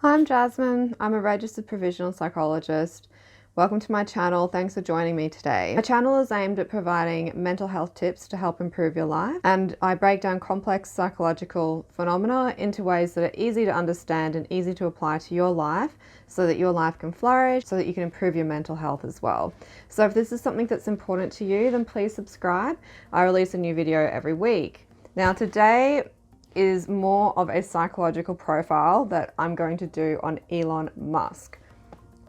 I'm Jasmine. I'm a registered provisional psychologist. Welcome to my channel. Thanks for joining me today. My channel is aimed at providing mental health tips to help improve your life, and I break down complex psychological phenomena into ways that are easy to understand and easy to apply to your life so that your life can flourish, so that you can improve your mental health as well. So if this is something that's important to you, then please subscribe. I release a new video every week. Now today is more of a psychological profile that I'm going to do on Elon Musk.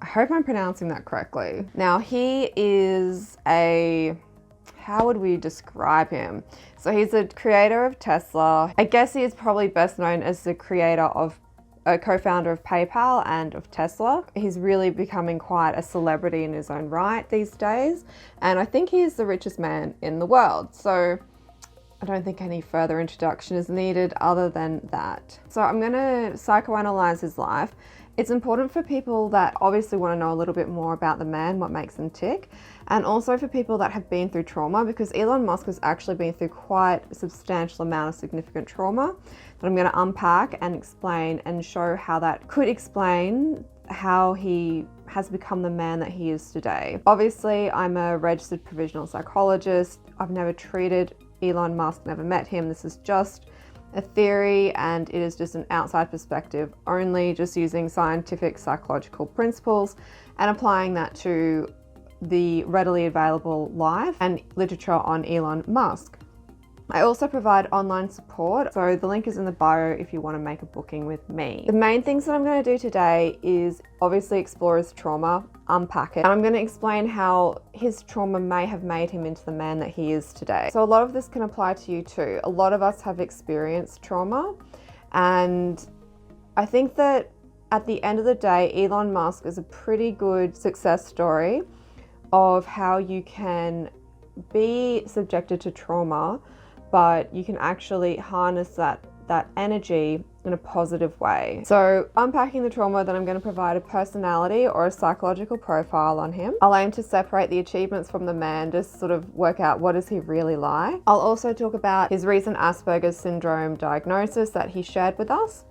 I hope I'm pronouncing that correctly. Now he is how would we describe him? So he's a creator of Tesla. I guess he is probably best known as the creator of a co-founder of PayPal and of Tesla. He's really becoming quite a celebrity in his own right these days. And I think he is the richest man in the world. So I don't think any further introduction is needed other than that. So I'm going to psychoanalyze his life. It's important for people that obviously want to know a little bit more about the man, what makes him tick, and also for people that have been through trauma, because Elon Musk has actually been through quite a substantial amount of significant trauma that I'm going to unpack and explain and show how that could explain how he has become the man that he is today. Obviously, I'm a registered provisional psychologist. I've never treated Elon Musk, never met him. This is just a theory and it is just an outside perspective only, just using scientific psychological principles and applying that to the readily available life and literature on Elon Musk. I also provide online support, so the link is in the bio if you want to make a booking with me. The main things that I'm going to do today is obviously explore his trauma, unpack it, and I'm going to explain how his trauma may have made him into the man that he is today. So a lot of this can apply to you too. A lot of us have experienced trauma, and I think that at the end of the day, Elon Musk is a pretty good success story of how you can be subjected to trauma, but you can actually harness that energy in a positive way. So unpacking the trauma, then I'm going to provide a personality or a psychological profile on him. I'll aim to separate the achievements from the man, just sort of work out what is he really like. I'll also talk about his recent Asperger's syndrome diagnosis that he shared with us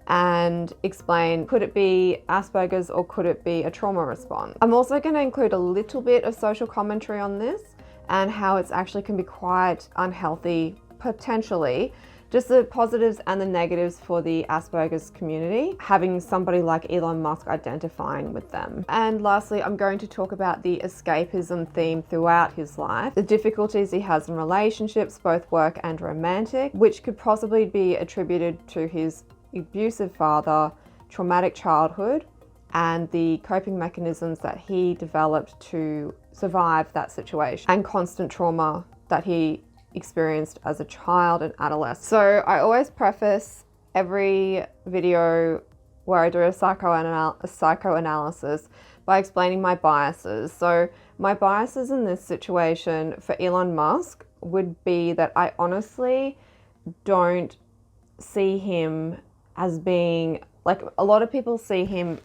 and explain, could it be Asperger's or could it be a trauma response? I'm also going to include a little bit of social commentary on this and how it's actually can be quite unhealthy, potentially, just the positives and the negatives for the Asperger's community, having somebody like Elon Musk identifying with them. And lastly, I'm going to talk about the escapism theme throughout his life, the difficulties he has in relationships, both work and romantic, which could possibly be attributed to his abusive father, traumatic childhood, and the coping mechanisms that he developed to survive that situation, and constant trauma that he experienced as a child and adolescent. So I always preface every video where I do a psychoanalysis by explaining my biases. So my biases in this situation for Elon Musk would be that I honestly don't see him as being, like, a lot of people see him,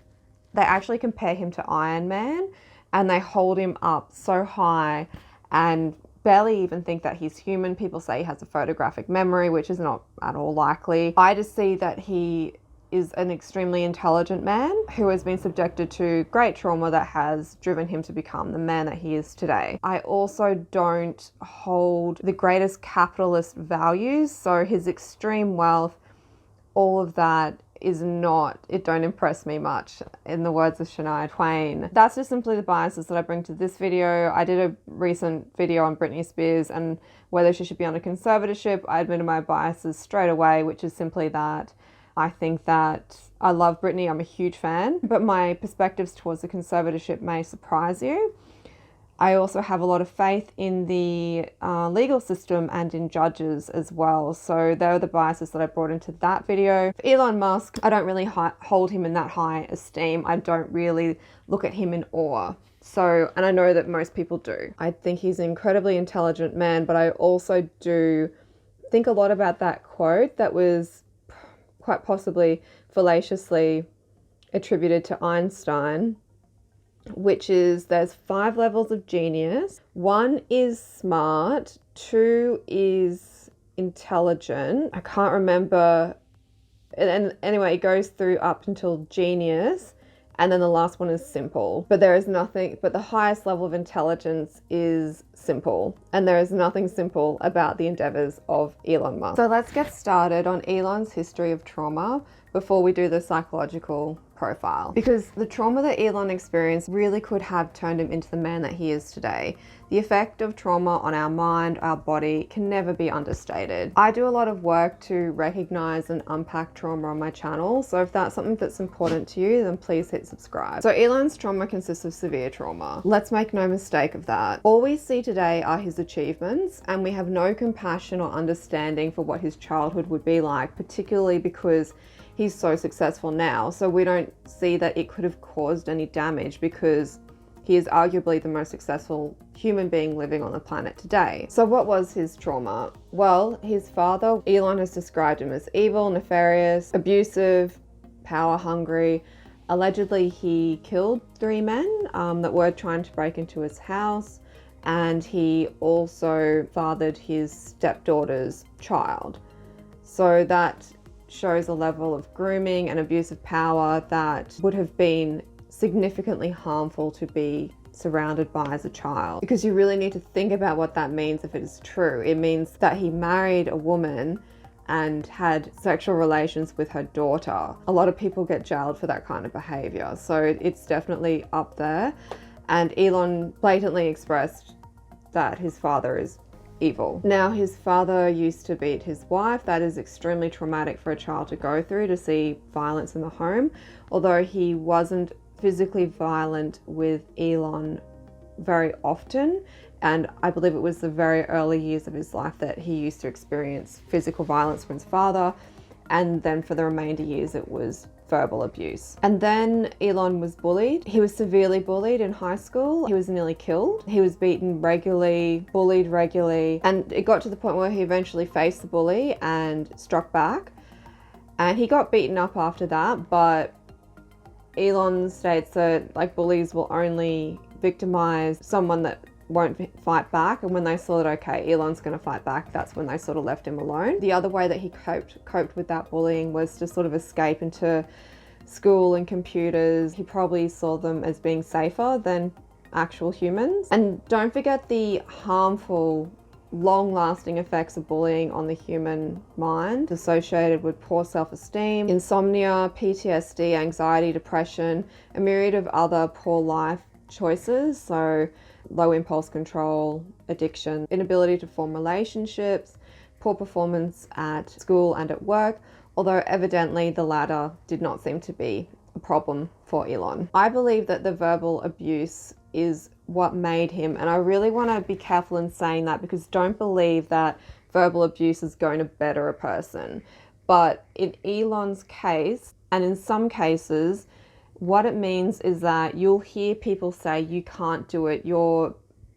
they actually compare him to Iron Man and they hold him up so high and barely even think that he's human. People say he has a photographic memory, which is not at all likely. I just see that he is an extremely intelligent man who has been subjected to great trauma that has driven him to become the man that he is today. I also don't hold the greatest capitalist values, so his extreme wealth, all of that it don't impress me much, in the words of Shania Twain. That's just simply the biases that I bring to this video. I did a recent video on Britney Spears and whether she should be on a conservatorship. I admitted my biases straight away, which is simply that I think that I love Britney, I'm a huge fan, but my perspectives towards the conservatorship may surprise you. I also have a lot of faith in the legal system and in judges as well. So there are the biases that I brought into that video. For Elon Musk, I don't really hold him in that high esteem. I don't really look at him in awe. So, and I know that most people do. I think he's an incredibly intelligent man, but I also do think a lot about that quote that was quite possibly fallaciously attributed to Einstein, which is there's 5 levels of genius. 1 is smart, 2 is intelligent. I can't remember. And anyway, it goes through up until genius. And then the last one is simple. But there is nothing, but the highest level of intelligence is simple. And there is nothing simple about the endeavors of Elon Musk. So let's get started on Elon's history of trauma before we do the psychological profile. Because the trauma that Elon experienced really could have turned him into the man that he is today. The effect of trauma on our mind, our body, can never be understated. I do a lot of work to recognize and unpack trauma on my channel, so if that's something that's important to you, then please hit subscribe. So Elon's trauma consists of severe trauma. Let's make no mistake of that. All we see today are his achievements, and we have no compassion or understanding for what his childhood would be like, particularly because he's so successful now. So we don't see that it could have caused any damage because he is arguably the most successful human being living on the planet today. So what was his trauma? Well, his father, Elon has described him as evil, nefarious, abusive, power hungry. Allegedly, he killed 3 men that were trying to break into his house, and he also fathered his stepdaughter's child. So that shows a level of grooming and abusive power that would have been significantly harmful to be surrounded by as a child. Because you really need to think about what that means if it is true. It means that he married a woman and had sexual relations with her daughter. A lot of people get jailed for that kind of behavior. So it's definitely up there. And Elon blatantly expressed that his father is evil. Now, his father used to beat his wife. That is extremely traumatic for a child to go through, to see violence in the home. Although he wasn't physically violent with Elon very often, and I believe it was the very early years of his life that he used to experience physical violence from his father, and then for the remainder years it was verbal abuse. And then Elon was bullied. He was severely bullied in high school. He was nearly killed. He was beaten regularly, bullied regularly, and it got to the point where he eventually faced the bully and struck back. And he got beaten up after that, but Elon states that bullies will only victimize someone that won't fight back, and when they saw that, okay, Elon's going to fight back, that's when they sort of left him alone. The other way that he coped with that bullying was to sort of escape into school and computers. He probably saw them as being safer than actual humans. And don't forget the harmful, long-lasting effects of bullying on the human mind, associated with poor self-esteem, insomnia, PTSD, anxiety, depression, a myriad of other poor life choices. So low impulse control, addiction, inability to form relationships, poor performance at school and at work, although evidently the latter did not seem to be a problem for Elon. I believe that the verbal abuse is what made him, and I really want to be careful in saying that, because don't believe that verbal abuse is going to better a person. But in Elon's case, and in some cases, what it means is that you'll hear people say you can't do it, you're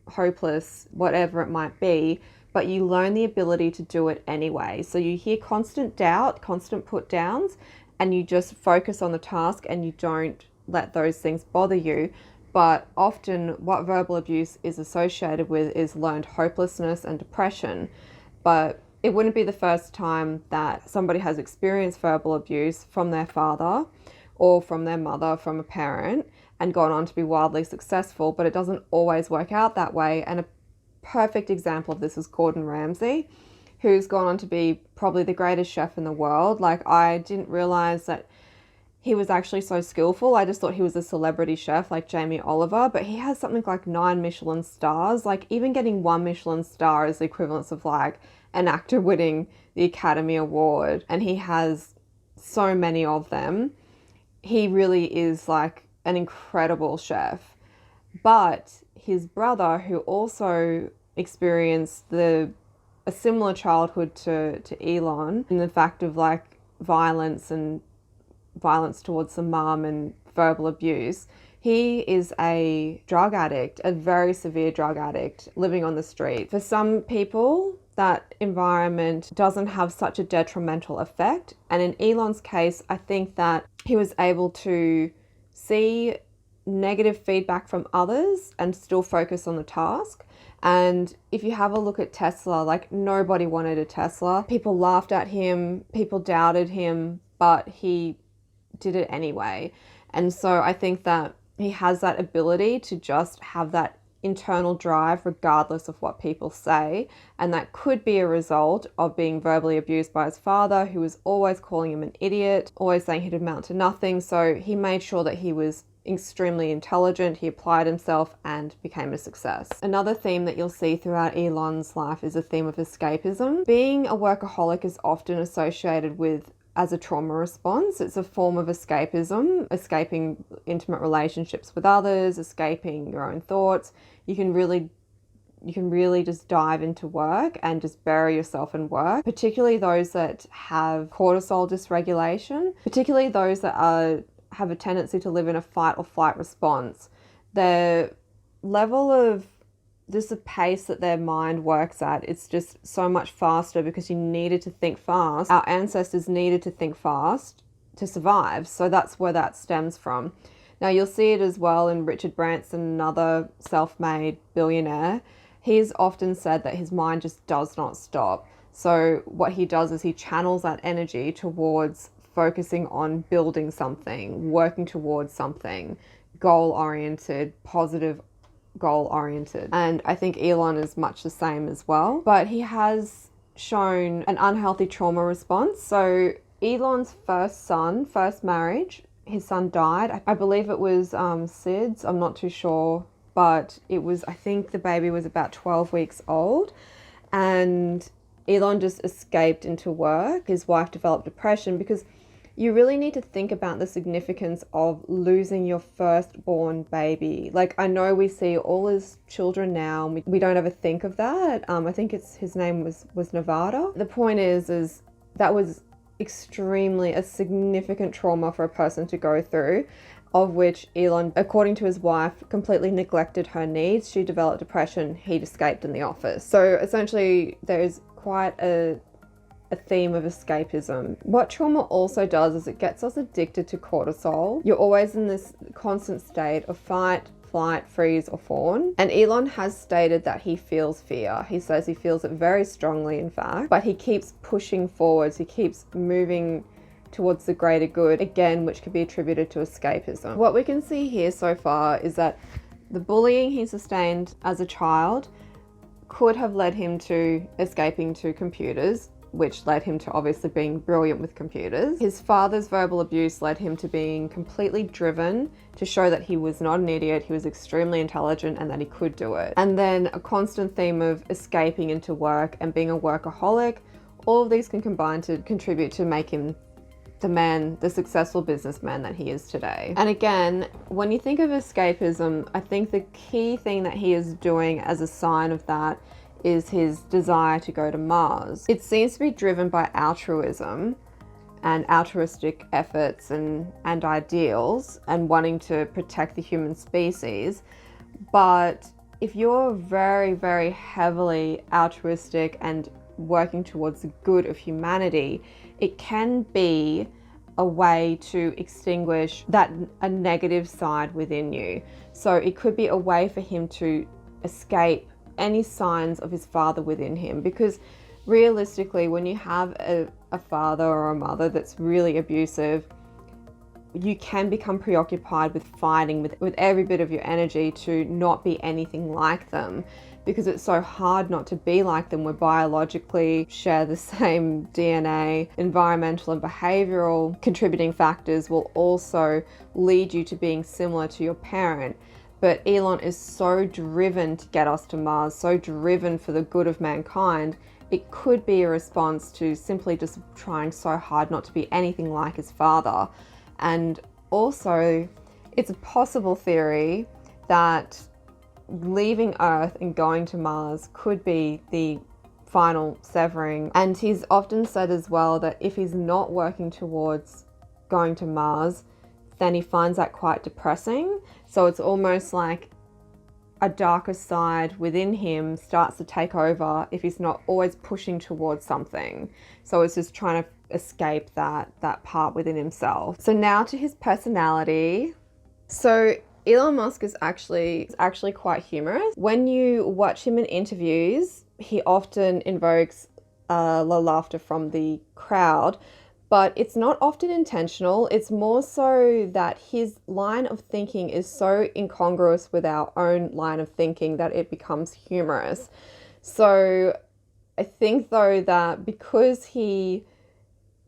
hopeless, whatever it might be, but you learn the ability to do it anyway. So you hear constant doubt, constant put downs, and you just focus on the task and you don't let those things bother you. But often what verbal abuse is associated with is learned hopelessness and depression. But it wouldn't be the first time that somebody has experienced verbal abuse from their father or from their mother, from a parent, and gone on to be wildly successful, but it doesn't always work out that way. And a perfect example of this is Gordon Ramsay, who's gone on to be probably the greatest chef in the world. I didn't realize that he was actually so skillful. I just thought he was a celebrity chef like Jamie Oliver, but he has something like 9 Michelin stars. Even getting 1 Michelin star is the equivalent of an actor winning the Academy Award, and he has so many of them. He really is an incredible chef. But his brother, who also experienced a similar childhood to Elon, in the fact of violence and violence towards the mum and verbal abuse, he is a drug addict, a very severe drug addict living on the street. For some people, that environment doesn't have such a detrimental effect. And in Elon's case, I think that he was able to see negative feedback from others and still focus on the task. And if you have a look at Tesla, like nobody wanted a Tesla. People laughed at him, people doubted him, but he did it anyway. And so I think that he has that ability to just have that internal drive regardless of what people say, and that could be a result of being verbally abused by his father, who was always calling him an idiot, always saying he'd amount to nothing. So he made sure that he was extremely intelligent, he applied himself and became a success. Another theme that you'll see throughout Elon's life is a theme of escapism. Being a workaholic is often associated with as a trauma response. It's a form of escapism, escaping intimate relationships with others, escaping your own thoughts. You can really just dive into work and just bury yourself in work, particularly those that have cortisol dysregulation, particularly those that have a tendency to live in a fight or flight response. Their level of just the pace that their mind works at, it's just so much faster because you needed to think fast. Our ancestors needed to think fast to survive. So that's where that stems from. Now you'll see it as well in Richard Branson, another self-made billionaire. He's often said that his mind just does not stop. So what he does is he channels that energy towards focusing on building something, working towards something, goal-oriented, positive goal-oriented. And I think Elon is much the same as well, but he has shown an unhealthy trauma response. So Elon's first marriage, his son died. I believe it was SIDS, I'm not too sure, but it was, I think the baby was about 12 weeks old, and Elon just escaped into work. His wife developed depression because you really need to think about the significance of losing your firstborn baby. Like, I know we see all his children now, and we don't ever think of that. I think his name was Nevada. The point is that was extremely a significant trauma for a person to go through, of which Elon, according to his wife, completely neglected her needs. She developed depression, he'd escaped in the office. So essentially there's quite a theme of escapism. What trauma also does is it gets us addicted to cortisol. You're always in this constant state of fight, flight, freeze, or fawn. And Elon has stated that he feels fear. He says he feels it very strongly, in fact, but he keeps pushing forwards. He keeps moving towards the greater good, again, which could be attributed to escapism. What we can see here so far is that the bullying he sustained as a child could have led him to escaping to computers, which led him to obviously being brilliant with computers. His father's verbal abuse led him to being completely driven to show that he was not an idiot, he was extremely intelligent, and that he could do it. And then a constant theme of escaping into work and being a workaholic. All of these can combine to contribute to make him the successful businessman that he is today. And again, when you think of escapism, I think the key thing that he is doing as a sign of that is his desire to go to Mars. It seems to be driven by altruism and altruistic efforts and ideals and wanting to protect the human species. But if you're very, very heavily altruistic and working towards the good of humanity, it can be a way to extinguish a negative side within you. So it could be a way for him to escape any signs of his father within him, because realistically, when you have a father or a mother that's really abusive, you can become preoccupied with fighting with every bit of your energy to not be anything like them, because it's so hard not to be like them. We biologically share the same DNA. Environmental and behavioral contributing factors will also lead you to being similar to your parent. But Elon is so driven to get us to Mars, so driven for the good of mankind, it could be a response to simply just trying so hard not to be anything like his father. And also, it's a possible theory that leaving Earth and going to Mars could be the final severing. And he's often said as well that if he's not working towards going to Mars, then he finds that quite depressing. So it's almost like a darker side within him starts to take over if he's not always pushing towards something. So it's just trying to escape that part within himself. So now to his personality. So Elon Musk is actually quite humorous. When you watch him in interviews, he often invokes the laughter from the crowd, but it's not often intentional. It's more so that his line of thinking is so incongruous with our own line of thinking that it becomes humorous. So I think though that because he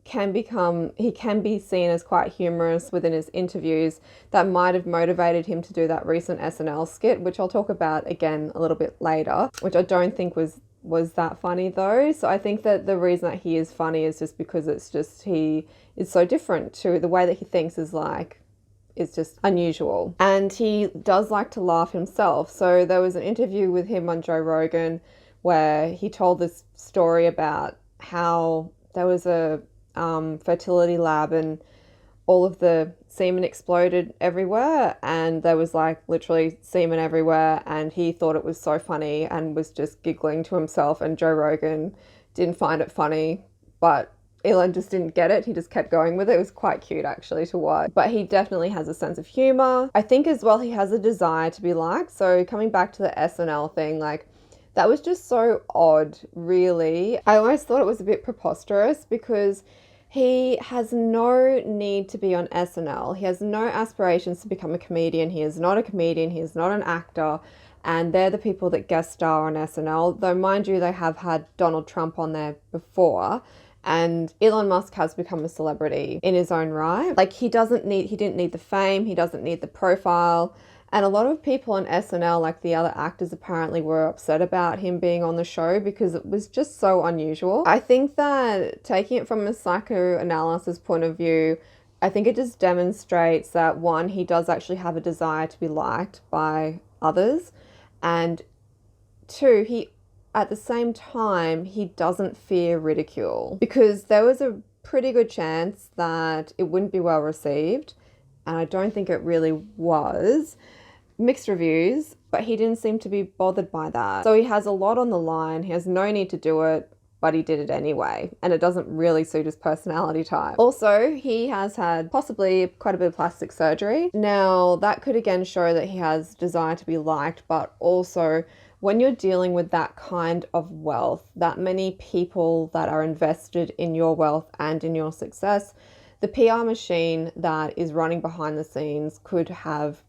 can be seen as quite humorous within his interviews, that might have motivated him to do that recent SNL skit, which I'll talk about again a little bit later, which I don't think was that funny though. So I think that the reason that he is funny is just because he is so different to the way that he thinks is just unusual. And he does like to laugh himself. So there was an interview with him on Joe Rogan where he told this story about how there was a fertility lab and all of the semen exploded everywhere, and there was like literally semen everywhere, and he thought it was so funny and was just giggling to himself, and Joe Rogan didn't find it funny, but Elon just didn't get it. He just kept going with it. It was quite cute actually to watch. But he definitely has a sense of humor. I think as well he has a desire to be liked. So coming back to the SNL thing, like that was just so odd, really. I always thought it was a bit preposterous because he has no need to be on SNL. He has no aspirations to become a comedian. He is not a comedian. He is not an actor. And they're the people that guest star on SNL. Though, mind you, they have had Donald Trump on there before. And Elon Musk has become a celebrity in his own right. Like he didn't need the fame. He doesn't need the profile. And a lot of people on SNL, like the other actors, apparently were upset about him being on the show because it was just so unusual. I think that taking it from a psychoanalysis point of view, I think it just demonstrates that one, he does actually have a desire to be liked by others. And two, at the same time, he doesn't fear ridicule, because there was a pretty good chance that it wouldn't be well received. And I don't think it really was. Mixed reviews, but he didn't seem to be bothered by that. So he has a lot on the line. He has no need to do it, but he did it anyway. And it doesn't really suit his personality type. Also, he has had possibly quite a bit of plastic surgery. Now, that could again show that he has desire to be liked, but also when you're dealing with that kind of wealth, that many people that are invested in your wealth and in your success, the PR machine that is running behind the scenes could have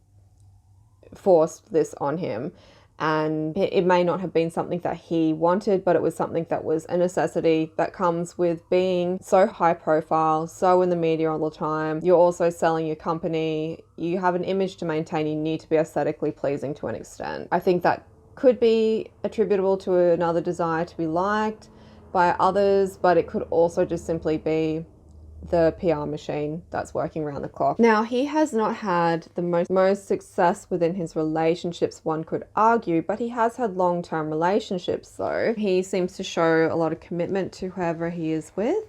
forced this on him. And it may not have been something that he wanted, but it was something that was a necessity that comes with being so high profile, so in the media all the time. You're also selling your company. You have an image to maintain. You need to be aesthetically pleasing to an extent. I think that could be attributable to another desire to be liked by others, but it could also just simply be the PR machine that's working around the clock. Now, he has not had the most success within his relationships, one could argue, but he has had long-term relationships though. He seems to show a lot of commitment to whoever he is with,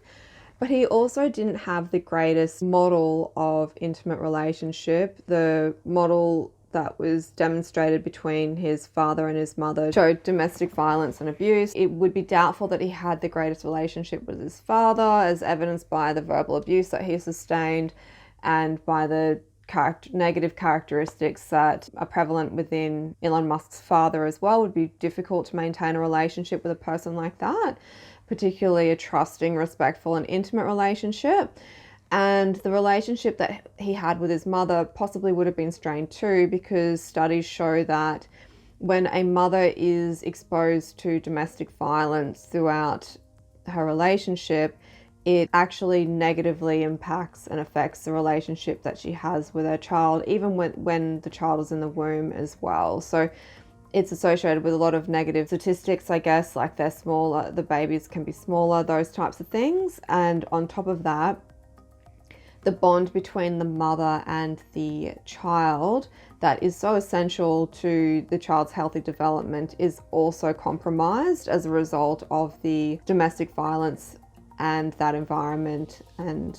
but he also didn't have the greatest model of intimate relationship. The model that was demonstrated between his father and his mother showed domestic violence and abuse. It would be doubtful that he had the greatest relationship with his father, as evidenced by the verbal abuse that he sustained and by the negative characteristics that are prevalent within Elon Musk's father as well. It would be difficult to maintain a relationship with a person like that, particularly a trusting, respectful, and intimate relationship. And the relationship that he had with his mother possibly would have been strained too, because studies show that when a mother is exposed to domestic violence throughout her relationship, it actually negatively impacts and affects the relationship that she has with her child, even when the child is in the womb as well. So it's associated with a lot of negative statistics, I guess, like they're smaller, the babies can be smaller, those types of things. And on top of that, the bond between the mother and the child that is so essential to the child's healthy development is also compromised as a result of the domestic violence and that environment and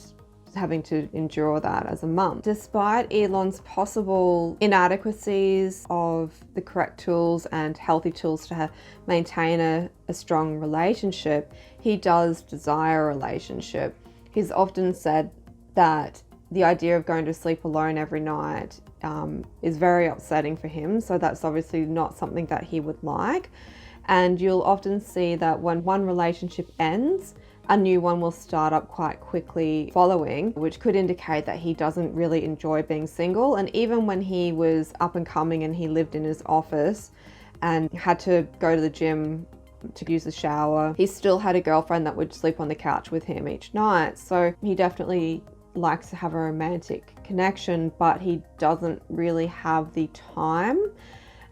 having to endure that as a mum. Despite Elon's possible inadequacies of the correct tools and healthy tools to maintain a strong relationship, he does desire a relationship. He's often said that the idea of going to sleep alone every night is very upsetting for him. So that's obviously not something that he would like. And you'll often see that when one relationship ends, a new one will start up quite quickly following, which could indicate that he doesn't really enjoy being single. And even when he was up and coming and he lived in his office and had to go to the gym to use the shower, he still had a girlfriend that would sleep on the couch with him each night. So he definitely likes to have a romantic connection, but he doesn't really have the time,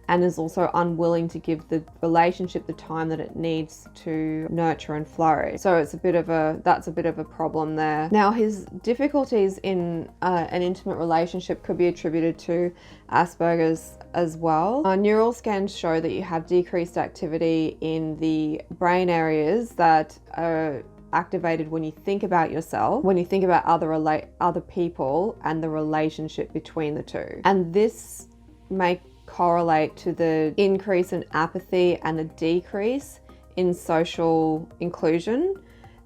and is also unwilling to give the relationship the time that it needs to nurture and flourish. So that's a bit of a problem there. Now, his difficulties in an intimate relationship could be attributed to Asperger's as well. Neural scans show that you have decreased activity in the brain areas that are activated when you think about yourself, when you think about other people and the relationship between the two. And this may correlate to the increase in apathy and the decrease in social inclusion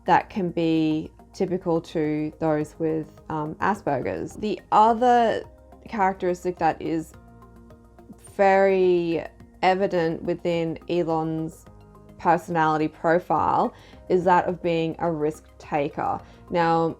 that can be typical to those with Asperger's. The other characteristic that is very evident within Elon's personality profile is that of being a risk taker. Now,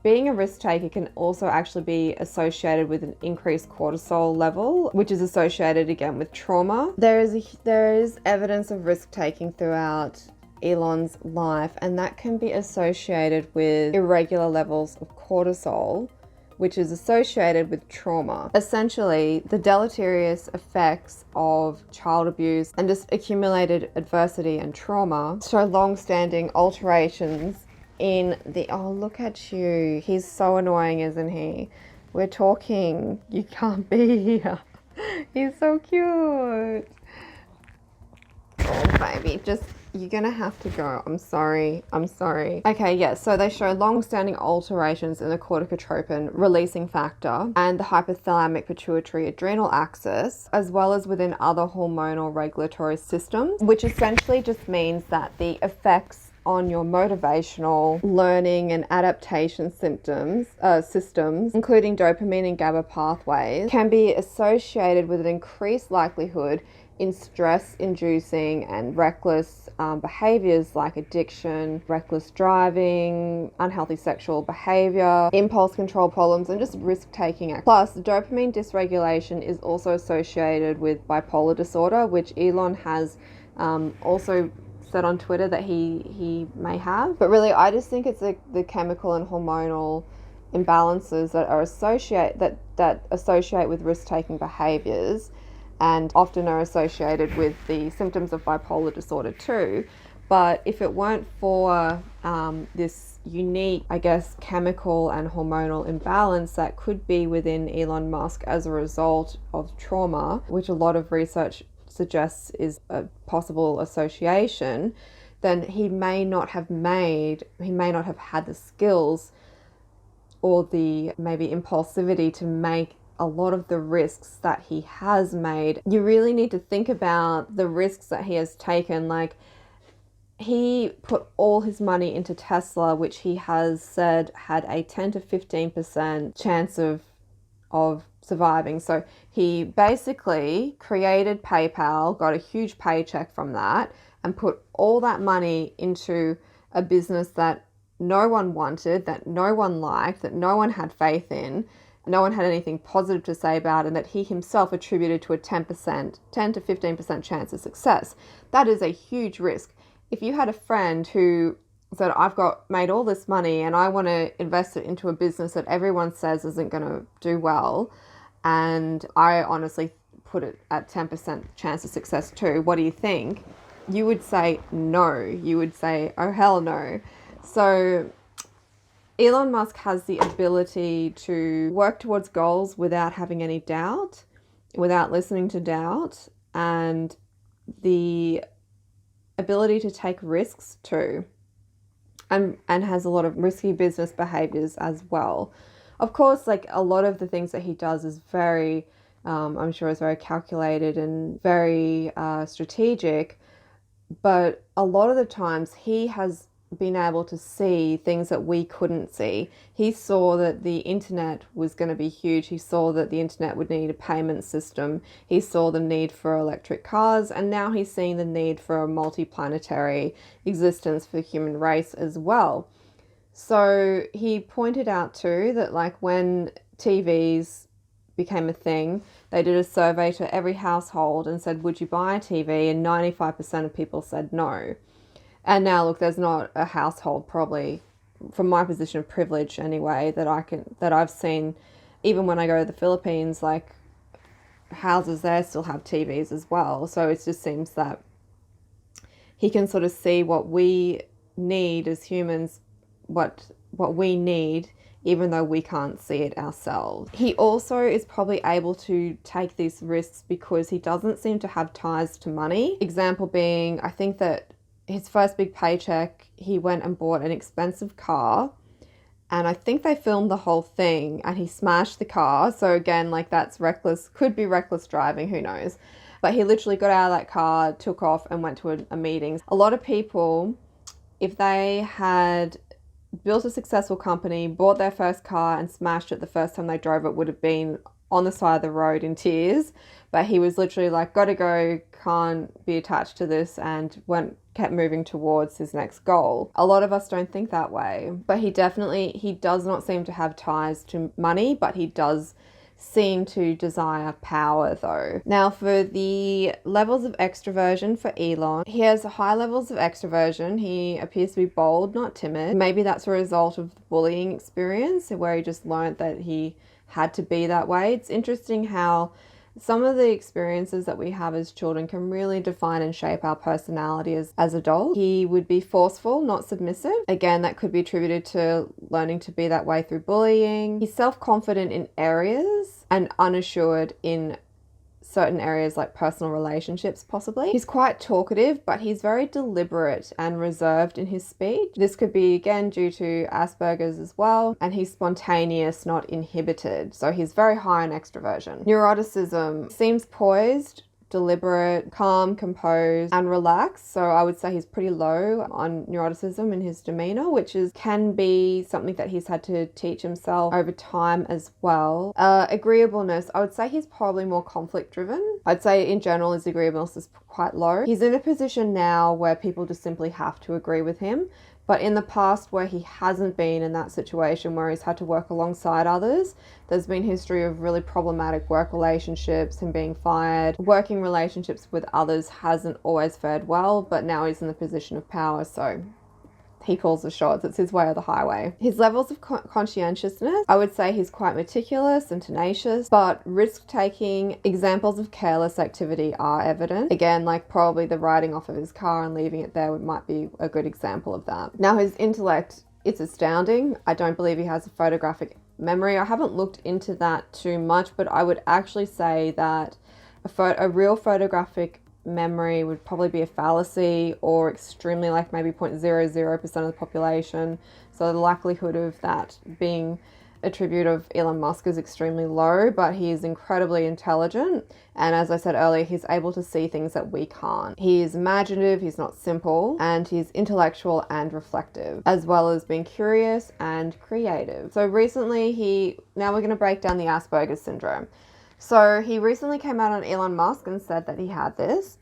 being a risk taker can also actually be associated with an increased cortisol level, which is associated again with trauma. There is evidence of risk taking throughout Elon's life, and that can be associated with irregular levels of cortisol, which is associated with trauma. Essentially, the deleterious effects of child abuse and just accumulated adversity and trauma show long-standing alterations in the, oh, look at you. He's so annoying, isn't he? We're talking. You can't be here. He's so cute. Oh, baby, you're gonna have to go. I'm sorry. Okay, yeah, so they show long-standing alterations in the corticotropin releasing factor and the hypothalamic pituitary adrenal axis, as well as within other hormonal regulatory systems, which essentially just means that the effects on your motivational, learning and adaptation systems, including dopamine and GABA pathways, can be associated with an increased likelihood in stress-inducing and reckless behaviors like addiction, reckless driving, unhealthy sexual behavior, impulse control problems, and just risk-taking. Plus, dopamine dysregulation is also associated with bipolar disorder, which Elon has also said on Twitter that he may have. But really, I just think it's the chemical and hormonal imbalances that are associate with risk-taking behaviors, and often are associated with the symptoms of bipolar disorder too. But if it weren't for this unique, I guess, chemical and hormonal imbalance that could be within Elon Musk as a result of trauma, which a lot of research suggests is a possible association, then he may not have had the skills or the maybe impulsivity to make a lot of the risks that he has made. You really need to think about the risks that he has taken. Like, he put all his money into Tesla, which he has said had a 10 to 15% chance of surviving. So he basically created PayPal, got a huge paycheck from that, and put all that money into a business that no one wanted, that no one liked, that no one had faith in, no one had anything positive to say about, and that he himself attributed to a 10 to 15% chance of success. That is a huge risk. If you had a friend who said, I've made all this money and I want to invest it into a business that everyone says isn't going to do well, and I honestly put it at 10% chance of success too, what do you think? You would say no. You would say, oh hell no. So Elon Musk has the ability to work towards goals without having any doubt, without listening to doubt, and the ability to take risks too, and has a lot of risky business behaviors as well. Of course, like, a lot of the things that he does is very, I'm sure is very calculated and very strategic, but a lot of the times he has been able to see things that we couldn't see. He saw that the internet was going to be huge. He saw that the internet would need a payment system. He saw the need for electric cars, and now he's seeing the need for a multi-planetary existence for the human race as well. So he pointed out too that like when TVs became a thing, they did a survey to every household and said, would you buy a TV? And 95% of people said no. And now look, there's not a household, probably from my position of privilege anyway, that I've seen, even when I go to the Philippines, like houses there still have TVs as well. So it just seems that he can sort of see what we need as humans, what we need, even though we can't see it ourselves. He also is probably able to take these risks because he doesn't seem to have ties to money. Example being, I think that his first big paycheck, he went and bought an expensive car, and I think they filmed the whole thing and he smashed the car. So again, like that's reckless, could be reckless driving, who knows. But he literally got out of that car, took off and went to a meeting. A lot of people, if they had built a successful company, bought their first car and smashed it the first time they drove it, would have been on the side of the road in tears. But he was literally like, gotta go, can't be attached to this, and kept moving towards his next goal. A lot of us don't think that way, but he does not seem to have ties to money, but he does seem to desire power though. Now for the levels of extroversion for Elon, he has high levels of extroversion. He appears to be bold, not timid. Maybe that's a result of the bullying experience where he just learned that he had to be that way. It's interesting how some of the experiences that we have as children can really define and shape our personality as adults. He would be forceful, not submissive. Again, that could be attributed to learning to be that way through bullying. He's self-confident in areas and unassured in certain areas like personal relationships possibly. He's quite talkative, but he's very deliberate and reserved in his speech. This could be again due to Asperger's as well, and he's spontaneous, not inhibited. So he's very high in extroversion. Neuroticism seems poised, deliberate, calm, composed, and relaxed. So I would say he's pretty low on neuroticism in his demeanor, which can be something that he's had to teach himself over time as well. Agreeableness, I would say he's probably more conflict driven. I'd say in general his agreeableness is quite low. He's in a position now where people just simply have to agree with him. But in the past where he hasn't been in that situation where he's had to work alongside others, there's been history of really problematic work relationships, him being fired. Working relationships with others hasn't always fared well, but now he's in the position of power, so he calls the shots. It's his way or the highway. His levels of conscientiousness, I would say he's quite meticulous and tenacious, but risk-taking, examples of careless activity are evident. Again, like probably the riding off of his car and leaving it there might be a good example of that. Now his intellect, it's astounding. I don't believe he has a photographic memory. I haven't looked into that too much, but I would actually say that a real photographic memory would probably be a fallacy, or extremely, like maybe 0.00% of the population. So the likelihood of that being attribute of Elon Musk is extremely low, but he is incredibly intelligent. And as I said earlier, he's able to see things that we can't. He is imaginative, he's not simple, and he's intellectual and reflective, as well as being curious and creative. So recently now we're going to break down the Asperger syndrome. So he recently came out on Elon Musk and said that he had this.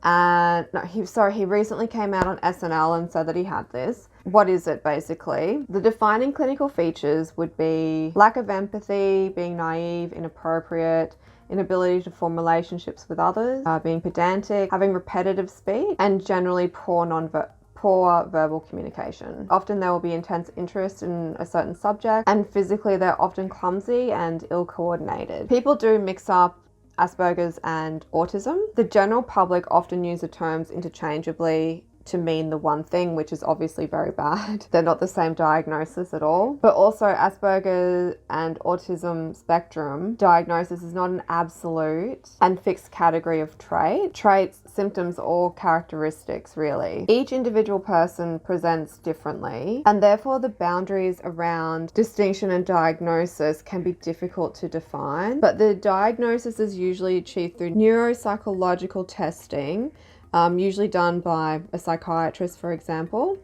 He recently came out on SNL and said that he had this. What is it basically? The defining clinical features would be lack of empathy, being naive, inappropriate, inability to form relationships with others, being pedantic, having repetitive speech, and generally poor verbal communication. Often there will be intense interest in a certain subject, and physically they're often clumsy and ill-coordinated. People do mix up Asperger's and autism. The general public often use the terms interchangeably to mean the one thing, which is obviously very bad. They're not the same diagnosis at all. But also Asperger and autism spectrum diagnosis is not an absolute and fixed category of traits, symptoms, or characteristics really. Each individual person presents differently, and therefore the boundaries around distinction and diagnosis can be difficult to define. But the diagnosis is usually achieved through neuropsychological testing, usually done by a psychiatrist, for example.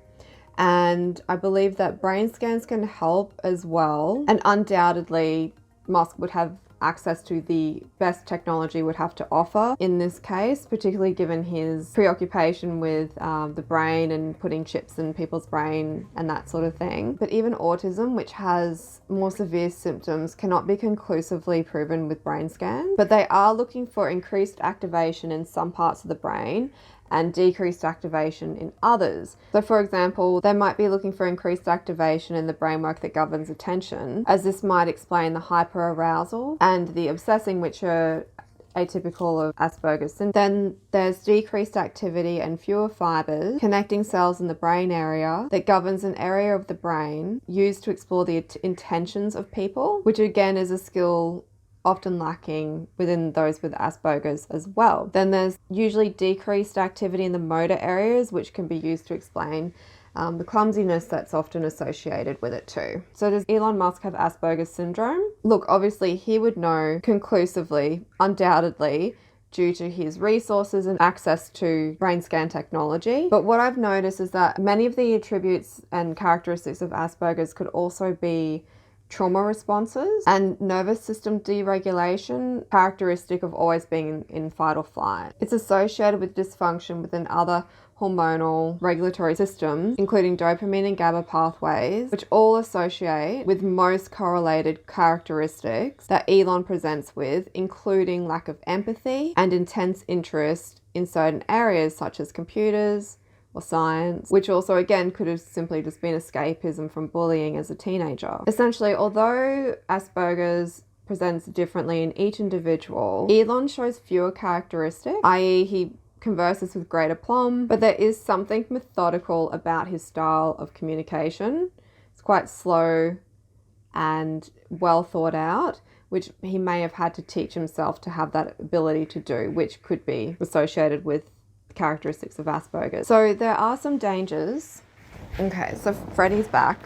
And I believe that brain scans can help as well. And undoubtedly, Musk would have access to the best technology would have to offer in this case, particularly given his preoccupation with the brain and putting chips in people's brain and that sort of thing. But even autism, which has more severe symptoms, cannot be conclusively proven with brain scans. But they are looking for increased activation in some parts of the brain and decreased activation in others. So for example, they might be looking for increased activation in the brainwork that governs attention, as this might explain the hyperarousal and the obsessing, which are atypical of Asperger's syndrome. Then there's decreased activity and fewer fibers connecting cells in the brain area that governs an area of the brain used to explore the intentions of people, which again is a skill often lacking within those with Asperger's as well. Then there's usually decreased activity in the motor areas, which can be used to explain the clumsiness that's often associated with it too. So does Elon Musk have Asperger's syndrome? Look, obviously he would know conclusively, undoubtedly, due to his resources and access to brain scan technology. But what I've noticed is that many of the attributes and characteristics of Asperger's could also be trauma responses and nervous system deregulation, characteristic of always being in fight or flight. It's associated with dysfunction within other hormonal regulatory systems, including dopamine and GABA pathways, which all associate with most correlated characteristics that Elon presents with, including lack of empathy and intense interest in certain areas such as computers or science, which also again could have simply just been escapism from bullying as a teenager. Essentially, although Asperger's presents differently in each individual, Elon shows fewer characteristics, i.e. he converses with great aplomb, but there is something methodical about his style of communication. It's quite slow and well thought out, which he may have had to teach himself to have that ability to do, which could be associated with characteristics of Asperger's. So there are some dangers. Okay, so Freddie's back.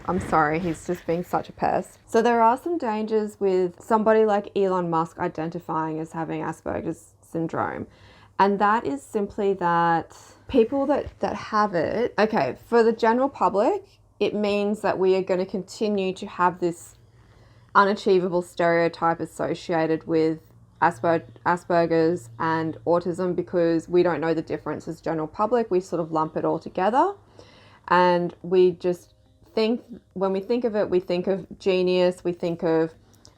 I'm sorry, he's just being such a pest. So there are some dangers with somebody like Elon Musk identifying as having Asperger's syndrome. And that is simply that people that have it, okay, for the general public, it means that we are going to continue to have this unachievable stereotype associated with Asperger's and autism, because we don't know the difference as general public. We sort of lump it all together, and we just think, when we think of it, we think of Genius, we think of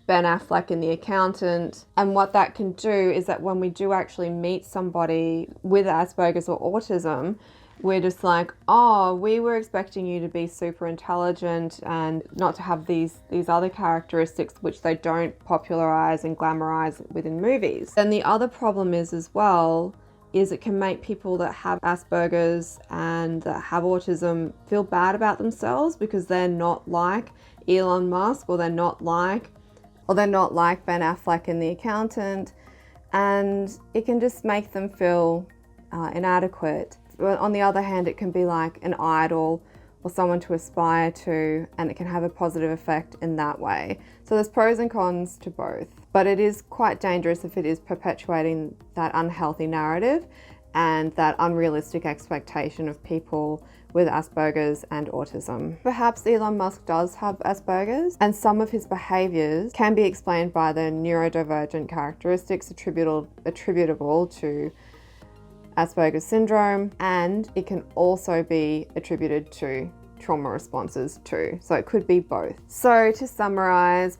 Ben Affleck in The Accountant. And what that can do is that when we do actually meet somebody with Asperger's or autism, we're just like, oh, we were expecting you to be super intelligent and not to have these other characteristics which they don't popularize and glamorize within movies. And the other problem is as well, is it can make people that have Asperger's and that have autism feel bad about themselves because they're not like Elon Musk, or they're not like Ben Affleck in The Accountant, and it can just make them feel inadequate. On the other hand, it can be like an idol or someone to aspire to, and it can have a positive effect in that way. So there's pros and cons to both, but it is quite dangerous if it is perpetuating that unhealthy narrative and that unrealistic expectation of people with Asperger's and autism. Perhaps Elon Musk does have Asperger's, and some of his behaviors can be explained by the neurodivergent characteristics attributable to Asperger's syndrome, and it can also be attributed to trauma responses too. So it could be both. So to finalize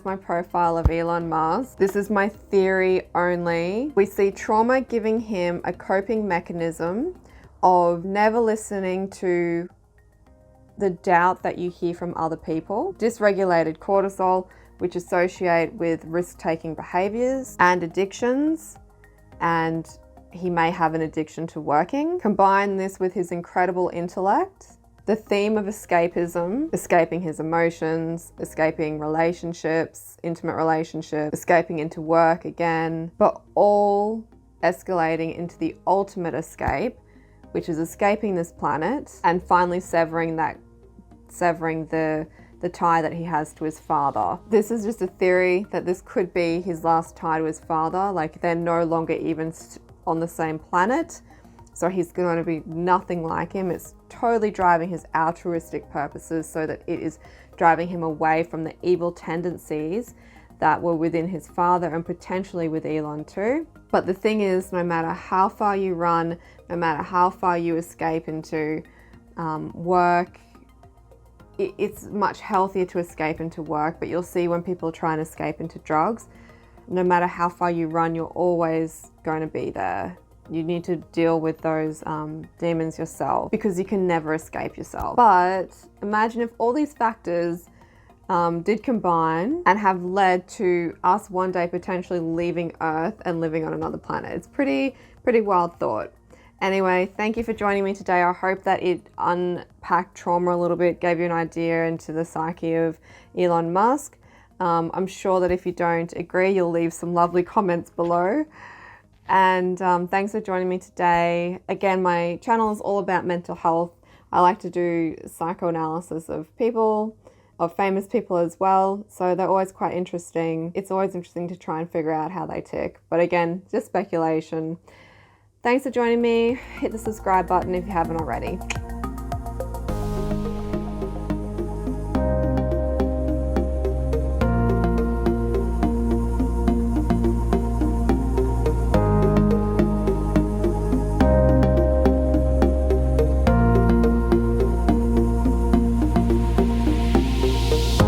my profile of Elon Musk, this is my theory only. We see trauma giving him a coping mechanism of never listening to the doubt that you hear from other people, dysregulated cortisol, which associate with risk-taking behaviors and addictions, and he may have an addiction to working. Combine this with his incredible intellect, the theme of escapism, escaping his emotions, escaping relationships, intimate relationships, escaping into work again, but all escalating into the ultimate escape, which is escaping this planet and finally severing the tie that he has to his father. This is just a theory that this could be his last tie to his father, like they're no longer even on the same planet, So he's going to be nothing like him. It's totally driving his altruistic purposes so that it is driving him away from the evil tendencies that were within his father and potentially with Elon too. But the thing is, no matter how far you run, no matter how far you escape into work, it's much healthier to escape into work. But you'll see when people try and escape into drugs, no matter how far you run, you're always going to be there. You need to deal with those demons yourself, because you can never escape yourself. But imagine if all these factors did combine and have led to us one day potentially leaving Earth and living on another planet. It's pretty wild thought. Anyway, thank you for joining me today. I hope that it unpacked trauma a little bit, gave you an idea into the psyche of Elon Musk. I'm sure that if you don't agree, you'll leave some lovely comments below. And thanks for joining me today. Again, my channel is all about mental health. I like to do psychoanalysis of people, of famous people as well. So they're always quite interesting. It's always interesting to try and figure out how they tick. But again, just speculation. Thanks for joining me. Hit the subscribe button if you haven't already.